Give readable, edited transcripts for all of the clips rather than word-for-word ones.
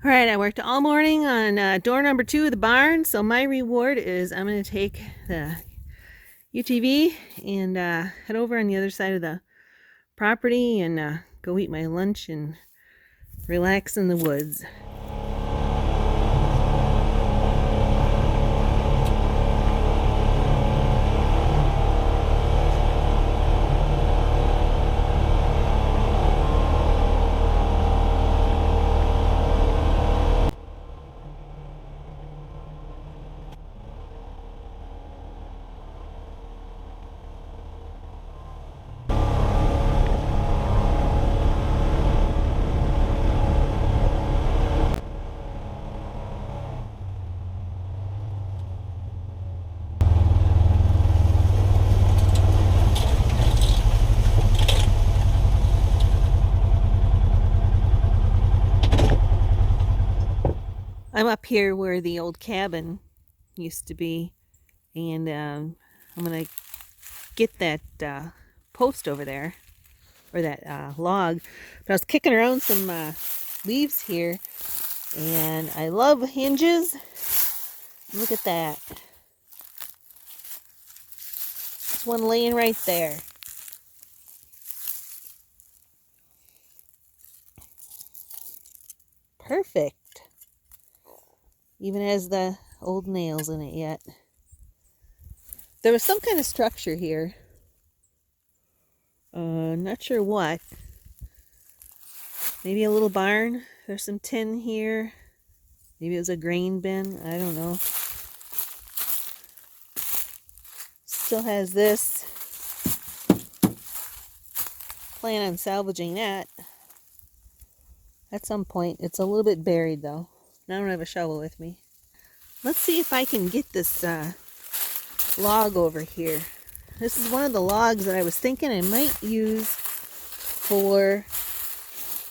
All right, I worked all morning on door number 2 of the barn, so my reward is I'm going to take the UTV and head over on the other side of the property and go eat my lunch and relax in the woods. I'm up here where the old cabin used to be, and I'm going to get that post over there, or that log. But I was kicking around some leaves here, and I love hinges. Look at that. There's one laying right there. Perfect. Even has the old nails in it yet. There was some kind of structure here. Not sure what. Maybe a little barn. There's some tin here. Maybe it was a grain bin. I don't know. Still has this. Plan on salvaging that at some point. It's a little bit buried though. I don't have a shovel with me. Let's see if I can get this log over here. This is one of the logs that I was thinking I might use for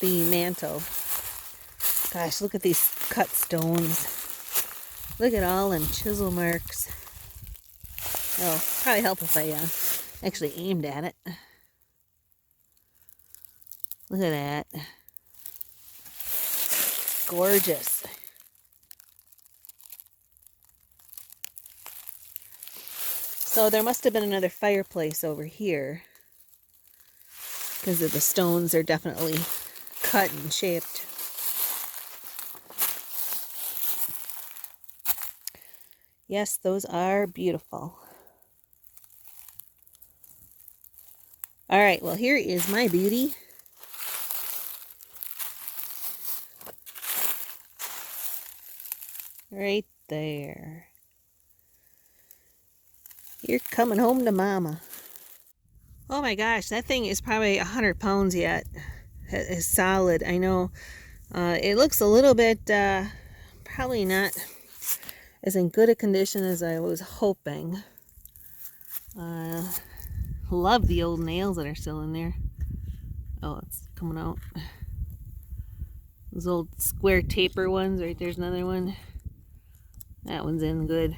the mantle. Gosh, look at these cut stones. Look at all them chisel marks. Oh, probably help if I actually aimed at it. Look at that. Gorgeous. So there must have been another fireplace over here, because the stones are definitely cut and shaped. Yes, those are beautiful. All right, well, here is my beauty. Right there. You're coming home to mama. Oh my gosh, that thing is probably 100 pounds yet. It is solid, I know. It looks a little bit, probably not as in good a condition as I was hoping. Love the old nails that are still in there. Oh, it's coming out. Those old square taper ones, right there's another one. That one's in good.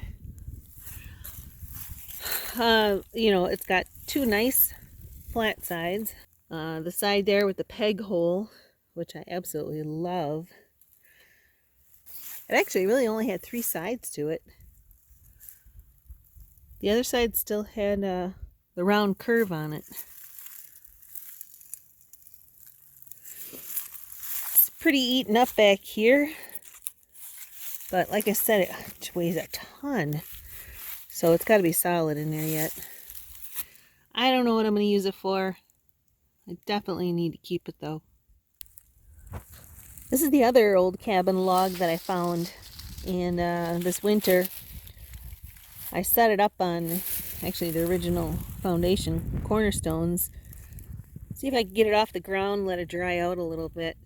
You know, it's got two nice flat sides. The side there with the peg hole, which I absolutely love. It actually really only had 3 sides to it. The other side still had the round curve on it. It's pretty eaten up back here. But like I said, it weighs a ton. So it's got to be solid in there yet. I don't know what I'm going to use it for. I definitely need to keep it though. This is the other old cabin log that I found in this winter. I set it up on actually the original foundation cornerstones. See if I can get it off the ground, let it dry out a little bit.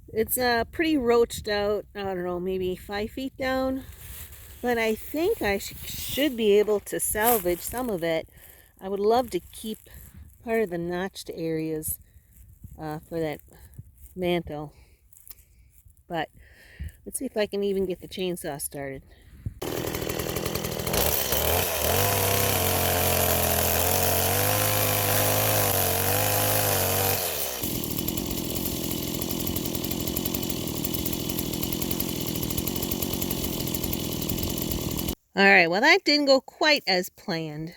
It's pretty roached out, I don't know, maybe 5 feet down. But I think I should be able to salvage some of it. I would love to keep part of the notched areas for that mantle. But let's see if I can even get the chainsaw started. All right, well, that didn't go quite as planned.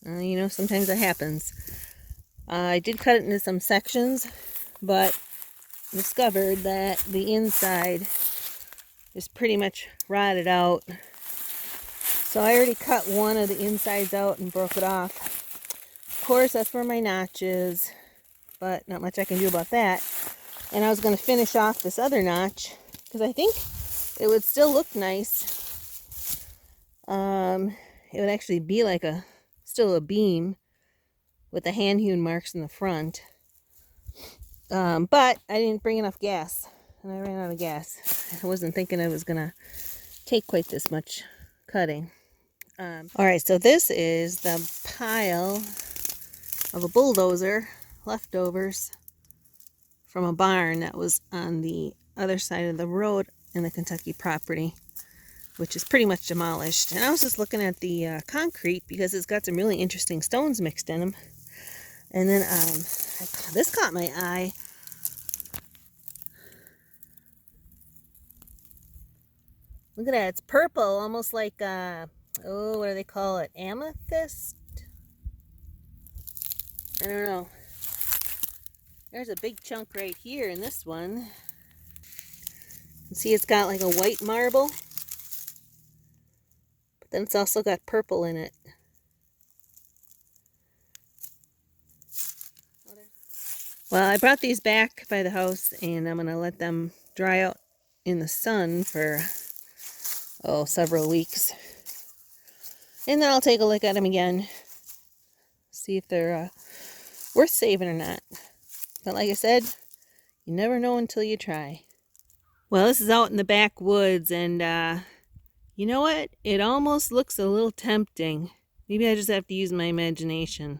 You know, sometimes it happens. I did cut it into some sections, but discovered that the inside is pretty much rotted out. So I already cut one of the insides out and broke it off. Of course, that's where my notch is, but not much I can do about that. And I was going to finish off this other notch because I think it would still look nice. It would actually be like still a beam with the hand-hewn marks in the front. But I didn't bring enough gas, and I ran out of gas. I wasn't thinking I was going to take quite this much cutting. Alright, so this is the pile of a bulldozer leftovers from a barn that was on the other side of the road in the Kentucky property, which is pretty much demolished. And I was just looking at the concrete because it's got some really interesting stones mixed in them. And then this caught my eye. Look at that, it's purple, almost like, what do they call it? Amethyst? I don't know. There's a big chunk right here in this one. You can see it's got like a white marble, but then it's also got purple in it. Well, I brought these back by the house and I'm going to let them dry out in the sun for, several weeks. And then I'll take a look at them again, see if they're worth saving or not. But like I said, you never know until you try. Well, this is out in the backwoods, and you know what? It almost looks a little tempting. Maybe I just have to use my imagination.